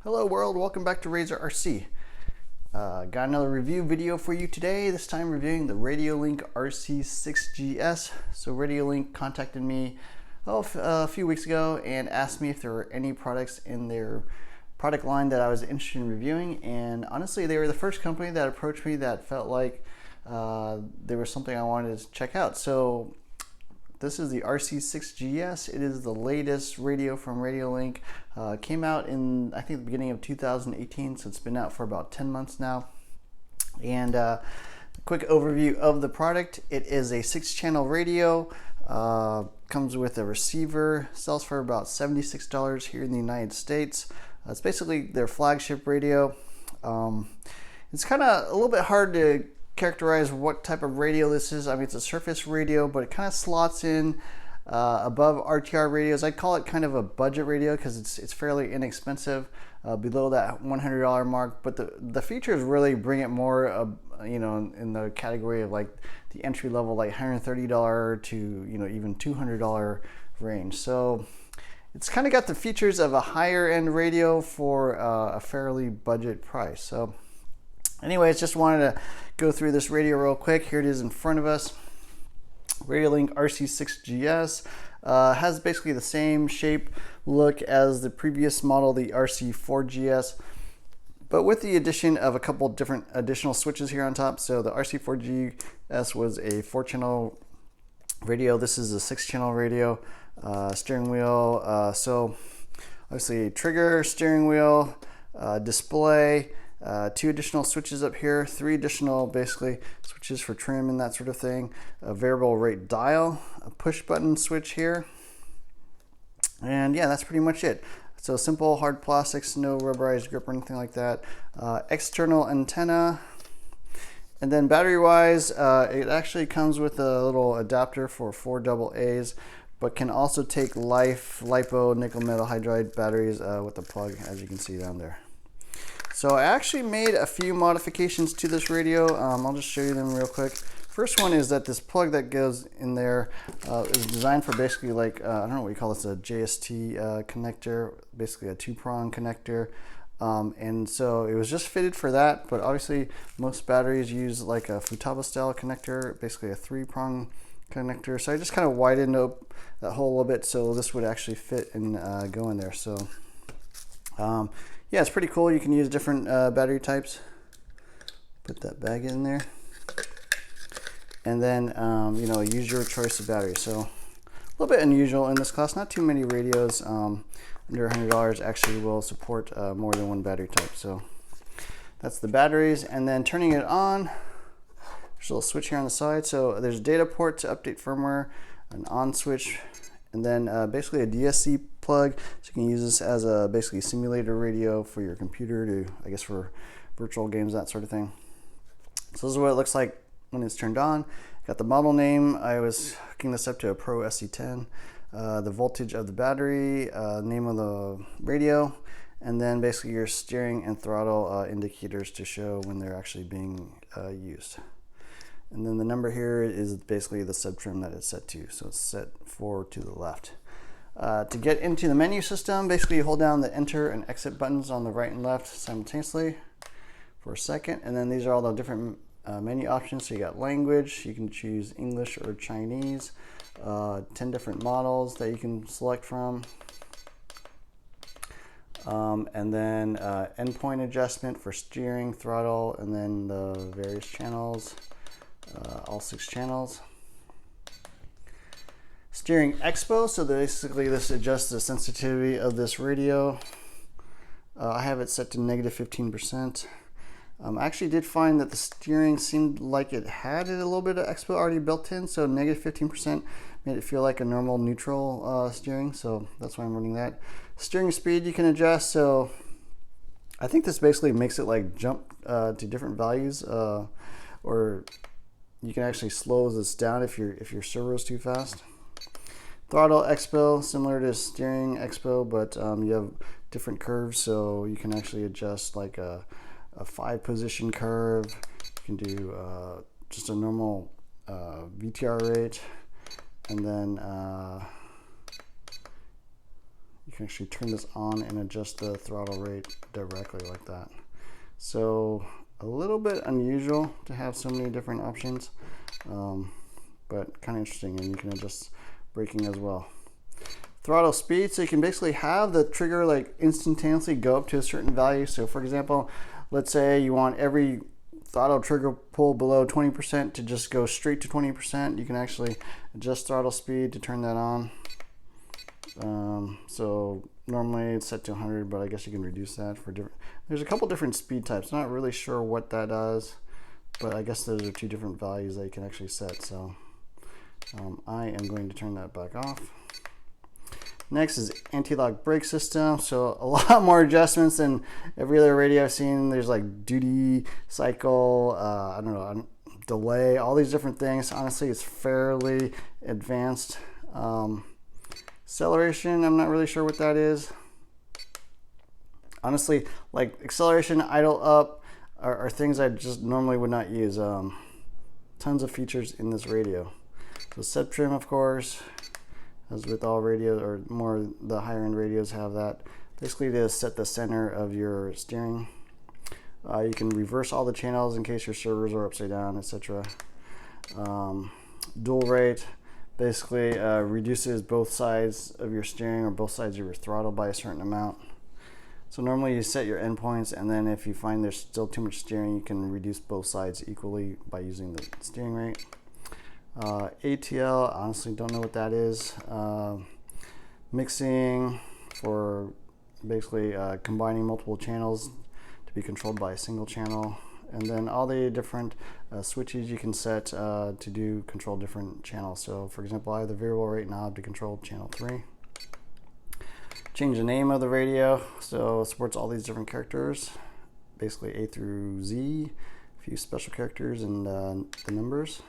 Hello world, welcome back to Radiolink RC. Got another review video for you today, this time reviewing the Radiolink RC6GS. So Radiolink contacted me a few weeks ago and asked me if there were any products in their product line that I was interested in reviewing, and honestly they were the first company that approached me that felt like there was something I wanted to check out. So this is the RC6GS. It is the latest radio from Radiolink. Came out in, I think, the beginning of 2018, so it's been out for about 10 months now. And quick overview of the product. It is a 6-channel radio. Comes with a receiver. Sells for about $76 here in the United States. It's basically their flagship radio. It's kind of a little bit hard to characterize what type of radio this is. I mean, it's a surface radio, but it kind of slots in above RTR radios. I'd call it kind of a budget radio because it's fairly inexpensive, below that $100 mark. But the features really bring it more, in the category of like the entry level, like $130 to even $200 range. So it's kind of got the features of a higher end radio for a fairly budget price. So anyways, just wanted to go through this radio real quick. Here it is in front of us. Radiolink RC6GS has basically the same shape, look as the previous model, the RC4GS, but with the addition of a couple different additional switches here on top. So the RC4GS was a 4-channel radio. This is a 6-channel radio. Steering wheel, so obviously trigger, steering wheel, display, 2 additional switches up here, 3 additional basically switches for trim and that sort of thing, a variable rate dial, a push button switch here, and yeah, that's pretty much it. So simple hard plastics, no rubberized grip or anything like that. External antenna, and then battery wise, it actually comes with a little adapter for 4 AA's, but can also take LiPo nickel metal hydride batteries with a plug, as you can see down there. So I actually made a few modifications to this radio. I'll just show you them real quick. First one is that this plug that goes in there is designed for basically like, I don't know what you call this, a JST connector, basically a 2-prong connector. And so it was just fitted for that, but obviously most batteries use like a Futaba style connector, basically a 3-prong connector. So I just kind of widened up that hole a little bit so this would actually fit and go in there. So yeah, it's pretty cool. You can use different battery types. Put that bag in there, and then use your choice of battery. So a little bit unusual in this class. Not too many radios under $100 actually will support more than one battery type. So that's the batteries, and then turning it on. There's a little switch here on the side. So there's a data port to update firmware, an on switch, and then basically a DSC plug, so you can use this as a basically simulator radio for your computer to, I guess, for virtual games, that sort of thing. So this is what it looks like when it's turned on. Got the model name. I was hooking this up to a Pro SC10. The voltage of the battery, name of the radio, and then basically your steering and throttle indicators to show when they're actually being used. And then the number here is basically the sub trim that it's set to. So it's set 4 to the left. To get into the menu system, basically you hold down the enter and exit buttons on the right and left simultaneously for a second. And then these are all the different menu options. So you got language, you can choose English or Chinese, 10 different models that you can select from. And then endpoint adjustment for steering, throttle, and then the various channels. All 6 channels. Steering expo, so basically this adjusts the sensitivity of this radio. I have it set to -15%. I actually did find that the steering seemed like it had a little bit of expo already built in, so -15% made it feel like a normal neutral steering, so that's why I'm running that. Steering speed you can adjust, so I think this basically makes it like jump to different values, or you can actually slow this down if your servo is too fast. Throttle expo, similar to steering expo, but you have different curves, so you can actually adjust like a 5-position curve. You can do just a normal VTR rate, and then can actually turn this on and adjust the throttle rate directly like that. So a little bit unusual to have so many different options, but kind of interesting, and you can adjust braking as well. Throttle speed, so you can basically have the trigger like instantaneously go up to a certain value. So for example, let's say you want every throttle trigger pull below 20% to just go straight to 20%. You can actually adjust throttle speed to turn that on. So normally it's set to 100, but I guess you can reduce that for different. There's a couple different speed types. Not really sure what that does, but I guess those are two different values that you can actually set. So I am going to turn that back off. Next is anti-lock brake system. So a lot more adjustments than every other radio I've seen. There's like duty cycle, I don't know, delay, all these different things. Honestly, it's fairly advanced. Acceleration, I'm not really sure what that is. Honestly, like acceleration, idle up are things I just normally would not use. Tons of features in this radio. So set trim, of course, as with all radios, or more the higher end radios have that. Basically to set the center of your steering. You can reverse all the channels in case your servers are upside down, etc. Dual rate basically reduces both sides of your steering or both sides of your throttle by a certain amount. So normally you set your endpoints, and then if you find there's still too much steering, you can reduce both sides equally by using the steering rate. ATL, honestly don't know what that is. Mixing, for basically combining multiple channels to be controlled by a single channel. And then all the different switches you can set to control different channels. So for example, I have the variable rate knob to control channel 3. Change the name of the radio, so it supports all these different characters, basically A through Z, a few special characters, and the numbers.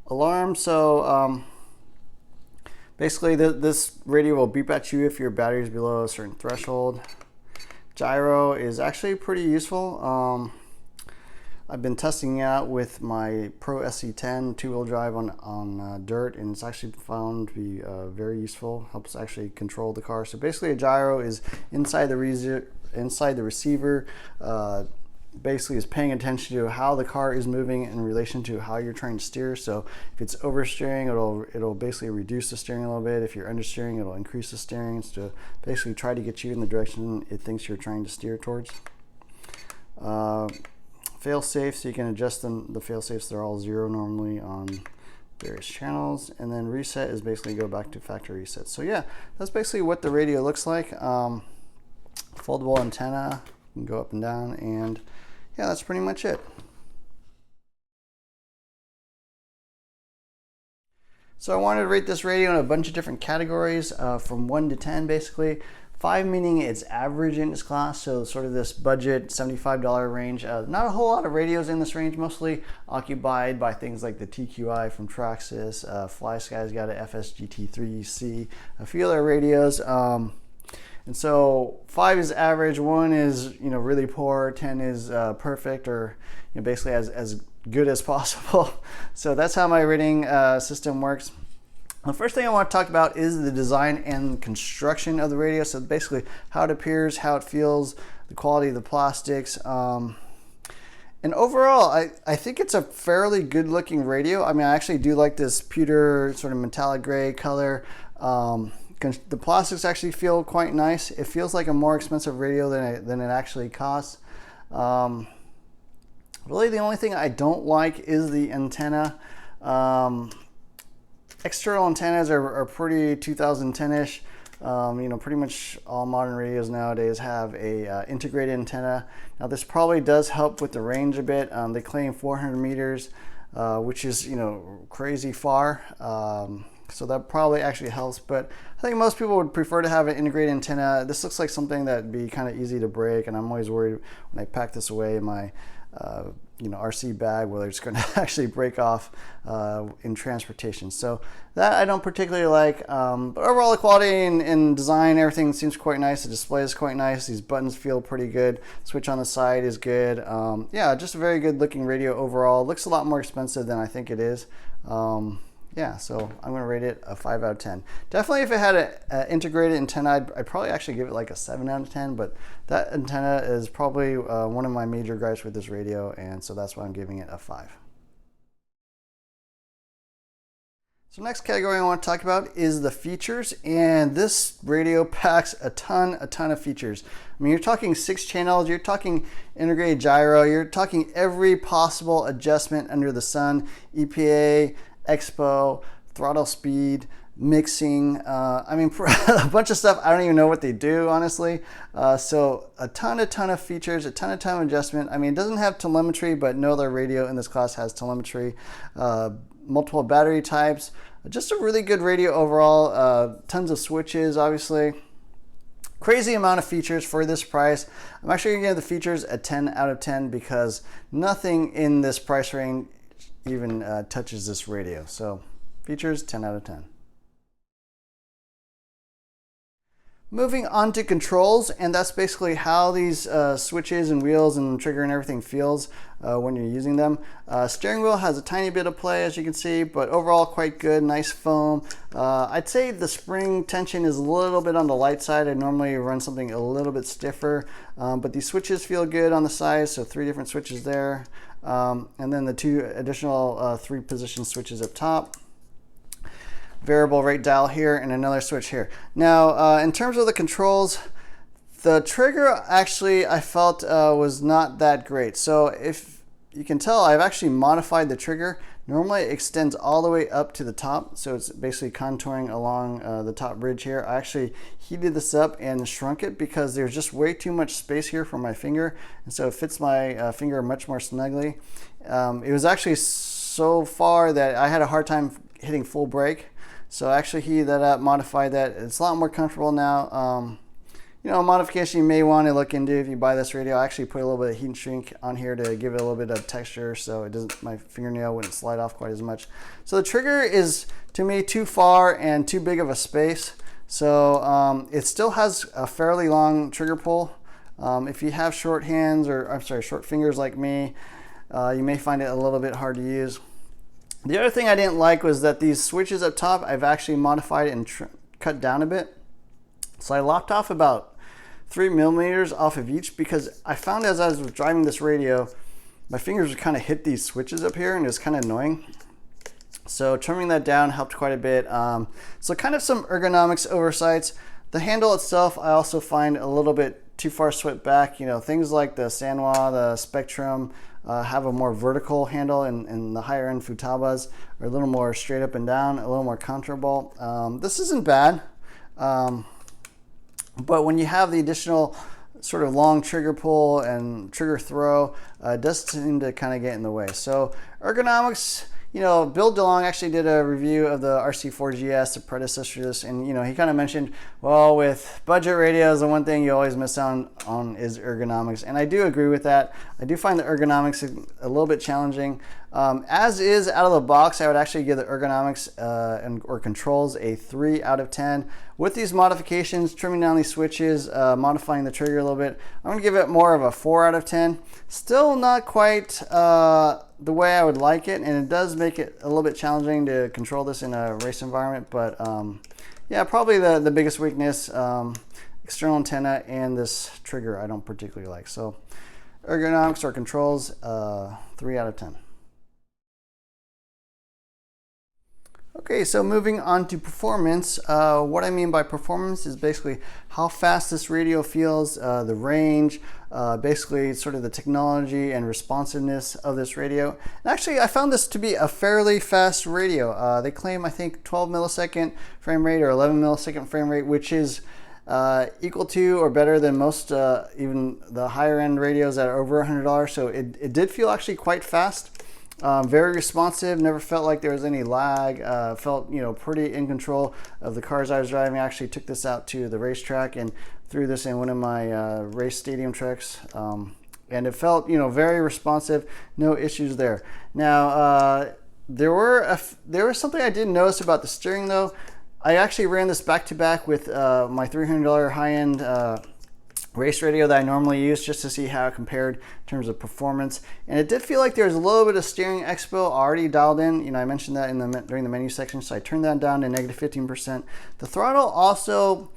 Alarm, so basically this radio will beep at you if your battery is below a certain threshold. Gyro is actually pretty useful. I've been testing it out with my Pro SC10 two-wheel drive on dirt, and it's actually found to be very useful. Helps actually control the car. So basically, a gyro is inside the receiver. Basically, is paying attention to how the car is moving in relation to how you're trying to steer. So if it's oversteering, it'll basically reduce the steering a little bit. If you're understeering, it'll increase the steering. It's to basically try to get you in the direction it thinks you're trying to steer towards. Fail safe, so you can adjust them. The fail safes, they're all 0 normally on various channels. And then reset is basically go back to factory reset. So yeah, that's basically what the radio looks like. Foldable antenna, you can go up and down, and yeah, that's pretty much it. So I wanted to rate this radio in a bunch of different categories, from 1 to 10 basically. 5 meaning it's average in its class, so sort of this budget $75 range. Not a whole lot of radios in this range, mostly occupied by things like the TQI from Traxxas. FlySky's got an FSGT3C, a few other radios. And so 5 is average, 1 is really poor, 10 is perfect, or basically as good as possible. So that's how my rating system works. The first thing I want to talk about is the design and construction of the radio. So basically how it appears, how it feels, the quality of the plastics. And overall, I think it's a fairly good looking radio. I mean, I actually do like this pewter sort of metallic gray color. The plastics actually feel quite nice. It feels like a more expensive radio than it actually costs. Really the only thing I don't like is the antenna. External antennas are pretty 2010-ish. Pretty much all modern radios nowadays have a integrated antenna. Now this probably does help with the range a bit. They claim 400 meters, which is crazy far. So that probably actually helps, but I think most people would prefer to have an integrated antenna. This looks like something that'd be kind of easy to break, and I'm always worried when I pack this away in my RC bag whether it's going to actually break off in transportation. So that I don't particularly like, but overall the quality and design, everything seems quite nice. The display is quite nice. These buttons feel pretty good. Switch on the side is good. Yeah, just a very good looking radio overall. Looks a lot more expensive than I think it is. yeah, so I'm going to rate it a 5 out of 10. Definitely if it had an integrated antenna, I'd probably actually give it like a 7 out of 10, but that antenna is probably one of my major gripes with this radio, and so that's why I'm giving it a 5. So next category I want to talk about is the features, and this radio packs a ton of features. I mean, you're talking 6 channels, you're talking integrated gyro, you're talking every possible adjustment under the sun, EPA, expo, throttle speed, mixing, I mean, a bunch of stuff I don't even know what they do, honestly. So a ton of features, a ton of adjustment. I mean, it doesn't have telemetry, but no other radio in this class has telemetry. Multiple battery types, just a really good radio overall. Tons of switches, obviously. Crazy amount of features for this price. I'm actually going to give the features a 10 out of 10 because nothing in this price range even touches this radio. So features, 10 out of 10. Moving on to controls, and that's basically how these switches and wheels and trigger and everything feels when you're using them. Steering wheel has a tiny bit of play, as you can see, but overall quite good, nice foam. I'd say the spring tension is a little bit on the light side. I normally run something a little bit stiffer, but these switches feel good on the sides, so 3 different switches there. And then the 2 additional 3-position switches up top. Variable rate dial here and another switch here. Now, in terms of the controls, the trigger actually I felt was not that great. So if you can tell, I've actually modified the trigger. Normally it extends all the way up to the top, so it's basically contouring along the top ridge here. I actually heated this up and shrunk it because there's just way too much space here for my finger, and so it fits my finger much more snugly. It was actually so far that I had a hard time hitting full brake. So I actually heated that up, modified that. It's a lot more comfortable now. You know, a modification you may want to look into if you buy this radio. I actually put a little bit of heat and shrink on here to give it a little bit of texture so it doesn't, my fingernail wouldn't slide off quite as much. So the trigger is, to me, too far and too big of a space. So it still has a fairly long trigger pull. If you have short hands, or I'm sorry, short fingers like me, you may find it a little bit hard to use. The other thing I didn't like was that these switches up top, I've actually modified and cut down a bit. So I lopped off about 3 millimeters off of each because I found as I was driving this radio, my fingers would kind of hit these switches up here and it was kind of annoying. So trimming that down helped quite a bit. So kind of some ergonomics oversights. The handle itself, I also find a little bit too far swept back. You know, things like the Sanwa, the Spectrum, have a more vertical handle, and the higher end Futabas are a little more straight up and down, a little more comfortable. This isn't bad, but when you have the additional sort of long trigger pull and trigger throw, it does seem to kind of get in the way. So ergonomics, you know, Bill DeLong actually did a review of the RC4GS, the predecessor to this, and you know, he kind of mentioned, well, with budget radios, the one thing you always miss on is ergonomics, and I do agree with that. I do find the ergonomics a little bit challenging. As is out of the box, I would actually give the ergonomics or controls a 3 out of 10. With these modifications, trimming down these switches, modifying the trigger a little bit, I'm going to give it more of a 4 out of 10. Still not quite the way I would like it, and it does make it a little bit challenging to control this in a race environment, but yeah, probably the biggest weakness, external antenna and this trigger I don't particularly like. So ergonomics or controls, 3 out of 10. Okay, so moving on to performance. What I mean by performance is basically how fast this radio feels, the range, basically sort of the technology and responsiveness of this radio. And actually, I found this to be a fairly fast radio. They claim, I think, 12 millisecond frame rate or 11 millisecond frame rate, which is equal to or better than most, even the higher end radios that are over $100. So it did feel actually quite fast. Very responsive, never felt like there was any lag, felt, you know, pretty in control of the cars I was driving. I actually took this out to the racetrack and threw this in one of my race stadium trucks, and it felt, you know, very responsive, no issues there. Now, there was something I didn't notice about the steering though. I actually ran this back to back with my $300 high-end race radio that I normally use just to see how it compared in terms of performance. And it did feel like there was a little bit of steering expo already dialed in. You know, I mentioned that during the menu section, so I turned that down to negative 15%. The throttle also,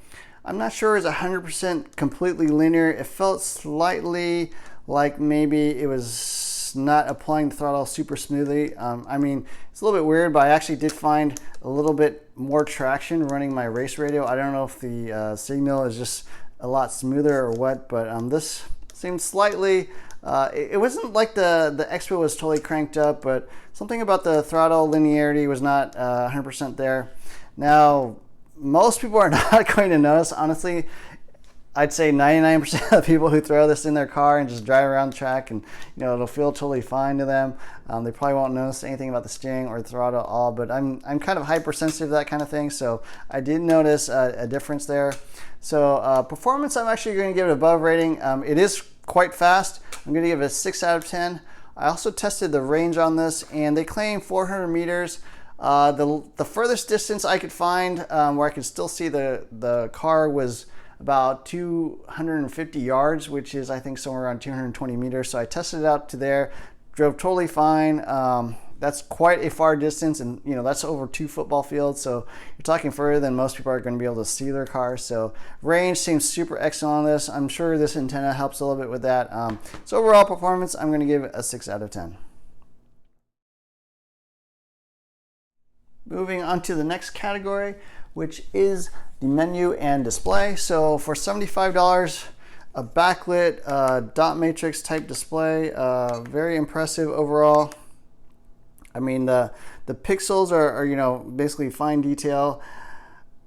I'm not sure is 100% completely linear. It felt slightly like maybe it was not applying the throttle super smoothly. I mean, it's a little bit weird, but I actually did find a little bit more traction running my race radio. I don't know if the signal is just a lot smoother or what, but this seemed slightly, it wasn't like the expo was totally cranked up, but something about the throttle linearity was not 100% there. Now, most people are not going to notice, honestly. I'd say 99% of people who throw this in their car and just drive around the track, and you know, it'll feel totally fine to them. They probably won't notice anything about the steering or the throttle at all, but I'm kind of hypersensitive to that kind of thing, so I did notice a difference there. So performance, I'm actually going to give it above rating. It is quite fast. I'm going to give it a 6 out of 10. I also tested the range on this, and they claim 400 meters. The furthest distance I could find where I could still see the car was about 250 yards, which is I think somewhere around 220 meters. So I tested it out to there, drove totally fine. That's quite a far distance, and you know, that's over 2 football fields. So you're talking further than most people are going to be able to see their car. So range seems super excellent on this. I'm sure this antenna helps a little bit with that. So overall performance, I'm going to give it a 6 out of 10. Moving on to the next category, which is the menu and display. So for $75, a backlit dot matrix type display, very impressive overall. I mean, the pixels are you know, basically fine detail.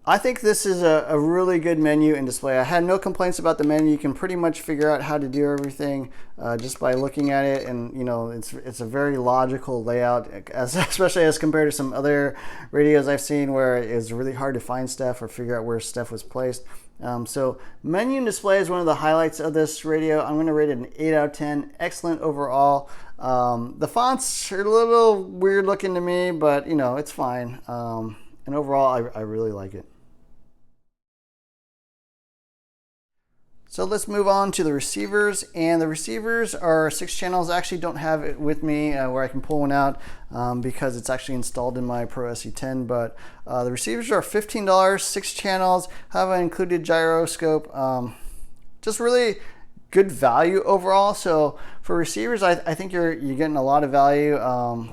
I think this is a really good menu and display. I had no complaints about the menu. You can pretty much figure out how to do everything just by looking at it, and you know, it's a very logical layout, especially as compared to some other radios I've seen where it's really hard to find stuff or figure out where stuff was placed. So menu and display is one of the highlights of this radio. I'm going to rate it an 8 out of 10. Excellent overall. The fonts are a little weird looking to me, but you know, it's fine. And overall, I really like it. So let's move on to the receivers, and the receivers are 6 channels. I actually don't have it with me where I can pull one out because it's actually installed in my Pro SE10, but the receivers are $15, 6 channels, have an included gyroscope. Just really good value overall. So for receivers, I think you're getting a lot of value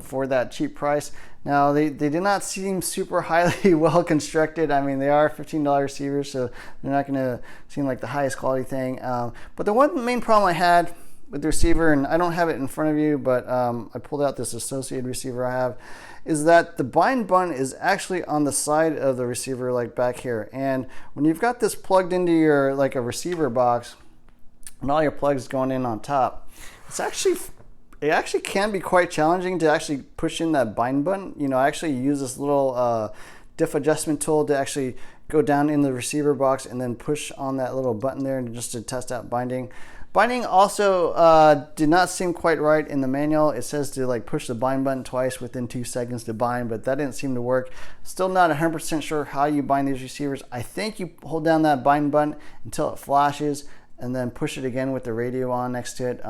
for that cheap price. Now, they did not seem super highly well constructed. I mean, they are $15 receivers, so they're not going to seem like the highest quality thing. But the one main problem I had with the receiver, and I don't have it in front of you, but I pulled out this associated receiver I have, is that the bind button is actually on the side of the receiver, like back here. And when you've got this plugged into your, like a receiver box, and all your plugs going in on top, it actually can be quite challenging to actually push in that bind button. You know, I actually use this little diff adjustment tool to actually go down in the receiver box and then push on that little button there just to test out binding. Binding also did not seem quite right in the manual. It says to like push the bind button twice within 2 seconds to bind, but that didn't seem to work. Still not 100% sure how you bind these receivers. I think you hold down that bind button until it flashes and then push it again with the radio on next to it.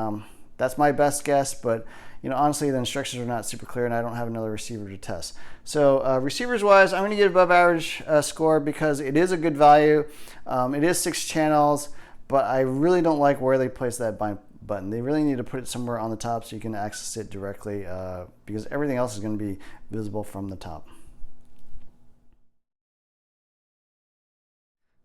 That's my best guess, but you know, honestly, the instructions are not super clear, and I don't have another receiver to test. So receivers wise, I'm going to get above average score because it is a good value. It is 6 channels, but I really don't like where they place that bind button. They really need to put it somewhere on the top so you can access it directly because everything else is going to be visible from the top.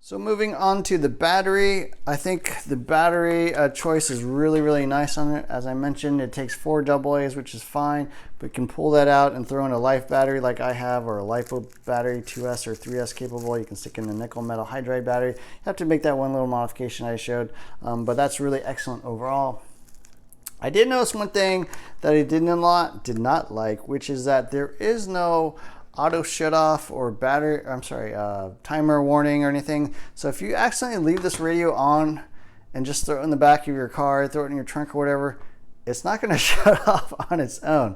So moving on to the battery, I think the battery choice is really, really nice on it. As I mentioned, it takes 4 AA's, which is fine, but you can pull that out and throw in a life battery like I have, or a LiPo battery, 2S or 3S capable. You can stick in a nickel metal hydride battery. You have to make that one little modification I showed, but that's really excellent overall. I did notice one thing that I did not like, which is that there is no auto shut off or timer warning or anything. So if you accidentally leave this radio on and just throw it in the back of your car, throw it in your trunk or whatever, it's not going to shut off on its own.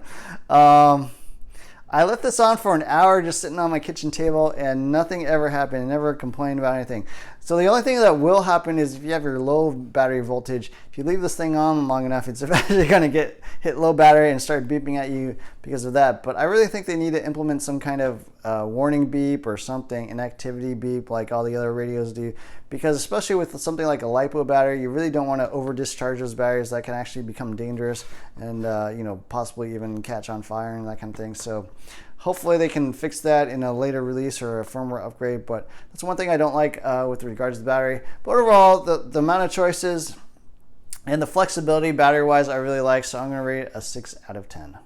I left this on for an hour just sitting on my kitchen table and nothing ever happened. I never complained about anything. So the only thing that will happen is if you have your low battery voltage, if you leave this thing on long enough, it's eventually going to hit low battery and start beeping at you because of that. But I really think they need to implement some kind of warning beep or something, an activity beep like all the other radios do, because especially with something like a LiPo battery, you really don't want to over discharge those batteries. That can actually become dangerous and possibly even catch on fire and that kind of thing. So hopefully they can fix that in a later release or a firmware upgrade, but that's one thing I don't like with regards to the battery. But overall, the amount of choices and the flexibility battery wise I really like, so I'm going to rate it a 6 out of 10.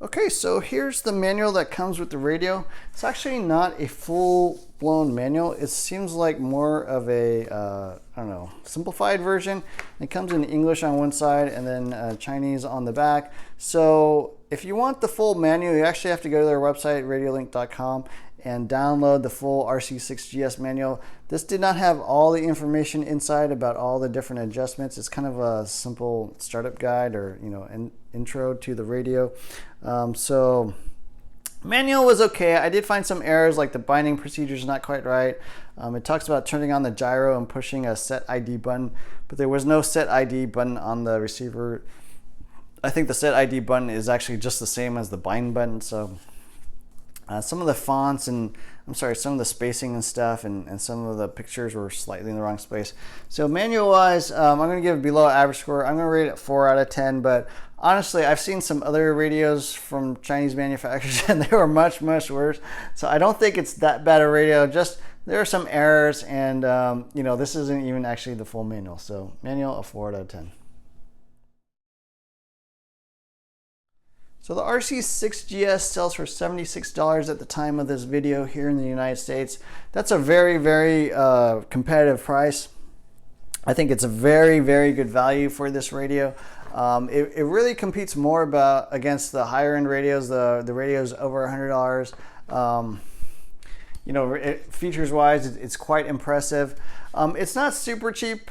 Okay, so here's the manual that comes with the radio. It's actually not a full-blown manual. It seems like more of a, I don't know, simplified version. It comes in English on one side and then Chinese on the back. So if you want the full manual, you actually have to go to their website, radiolink.com, and download the full RC6GS manual. This did not have all the information inside about all the different adjustments. It's kind of a simple startup guide or an intro to the radio. So manual was okay. I did find some errors, like the binding procedure is not quite right. It talks about turning on the gyro and pushing a set ID button, but there was no set ID button on the receiver. I think the set ID button is actually just the same as the bind button. So some of the fonts and some of the spacing and stuff and some of the pictures were slightly in the wrong space. So manual wise, I'm going to give it below average score. I'm going to rate it 4 out of 10, but honestly, I've seen some other radios from Chinese manufacturers and they were much, much worse. So I don't think it's that bad a radio. Just there are some errors and this isn't even actually the full manual. So manual, a 4 out of 10. So the RC6GS sells for $76 at the time of this video here in the United States. That's a very, very competitive price. I think it's a very, very good value for this radio. It really competes more against the higher end radios, the radios over $100. Features wise, it's quite impressive. It's not super cheap.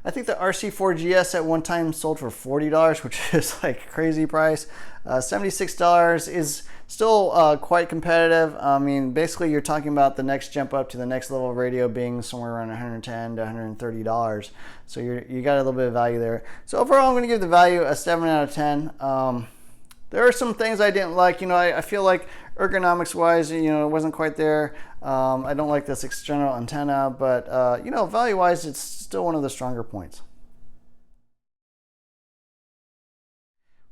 I think the RC4GS at one time sold for $40, which is like a crazy price. $76 is still quite competitive. I mean, basically you're talking about the next jump up to the next level radio being somewhere around $110 to $130. So you got a little bit of value there. So overall, I'm going to give the value a 7 out of 10. There are some things I didn't like. I feel like ergonomics wise, it wasn't quite there. I don't like this external antenna, but value wise, it's still one of the stronger points.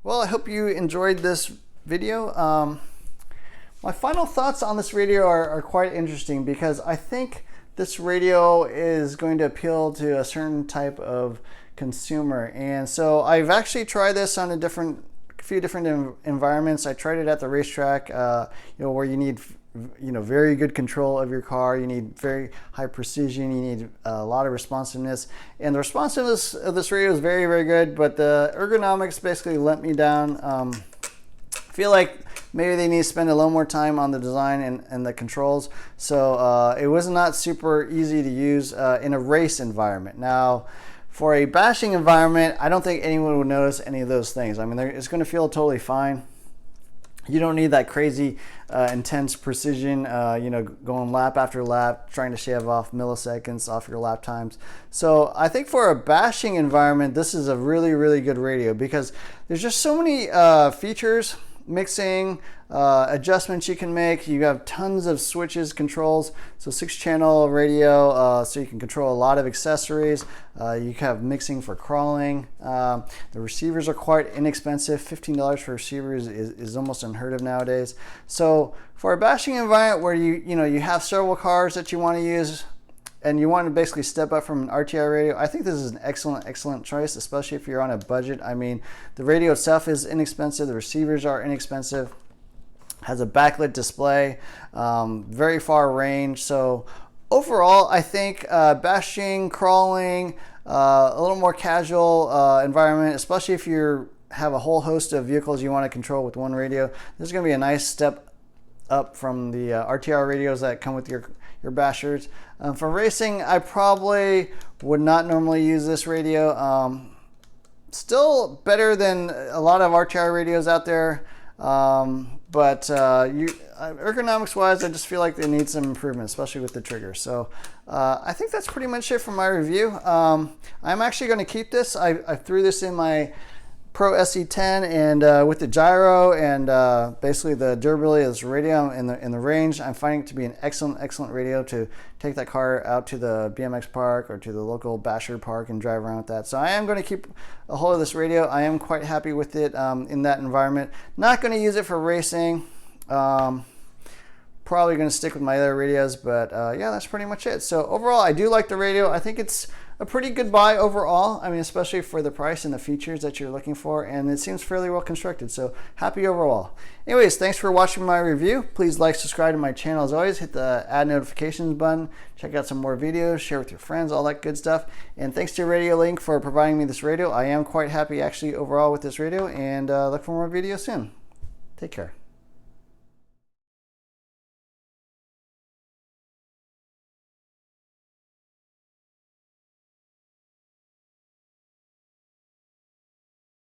Well, I hope you enjoyed this video. My final thoughts on this radio are quite interesting because I think this radio is going to appeal to a certain type of consumer. And so I've actually tried this on a few different environments. I tried it at the racetrack, where you need very good control of your car. You need very high precision. You need a lot of responsiveness. And the responsiveness of this radio is very, very good, but the ergonomics basically let me down. I feel like maybe they need to spend a little more time on the design and the controls. So it was not super easy to use in a race environment. Now, for a bashing environment, I don't think anyone would notice any of those things. I mean, it's going to feel totally fine. You don't need that crazy intense precision, going lap after lap, trying to shave off milliseconds off your lap times. So I think for a bashing environment, this is a really, really good radio because there's just so many features, mixing, adjustments you can make. You have tons of switches, controls. So 6-channel radio, so you can control a lot of accessories. You have mixing for crawling. The receivers are quite inexpensive. $15 for receivers is almost unheard of nowadays. So for a bashing environment where you have several cars that you want to use and you want to basically step up from an RTI radio, I think this is an excellent choice, especially if you're on a budget. I mean, the radio itself is inexpensive. The receivers are inexpensive. Has a backlit display, very far range. So overall, I think bashing, crawling, a little more casual environment, especially if you have a whole host of vehicles you want to control with one radio. This is going to be a nice step up from the RTR radios that come with your bashers. For racing, I probably would not normally use this radio. Still better than a lot of RTI radios out there, but ergonomics wise, I just feel like they need some improvement, especially with the trigger. So I think that's pretty much it for my review. I'm actually going to keep this. I threw this in my Pro SE10 and with the gyro and basically the durability of this radio in the range, I'm finding it to be an excellent radio to take that car out to the BMX park or to the local basher park and drive around with that. So I am going to keep a hold of this radio. I am quite happy with it in that environment. Not going to use it for racing. Probably going to stick with my other radios, but yeah, that's pretty much it. So overall, I do like the radio. I think it's a pretty good buy overall. I mean, especially for the price and the features that you're looking for, and it seems fairly well constructed. So happy overall. Anyways, thanks for watching my review. Please like, subscribe to my channel as always. Hit the add notifications button. Check out some more videos. Share with your friends. All that good stuff. And thanks to Radiolink for providing me this radio. I am quite happy actually overall with this radio, and look for more videos soon. Take care.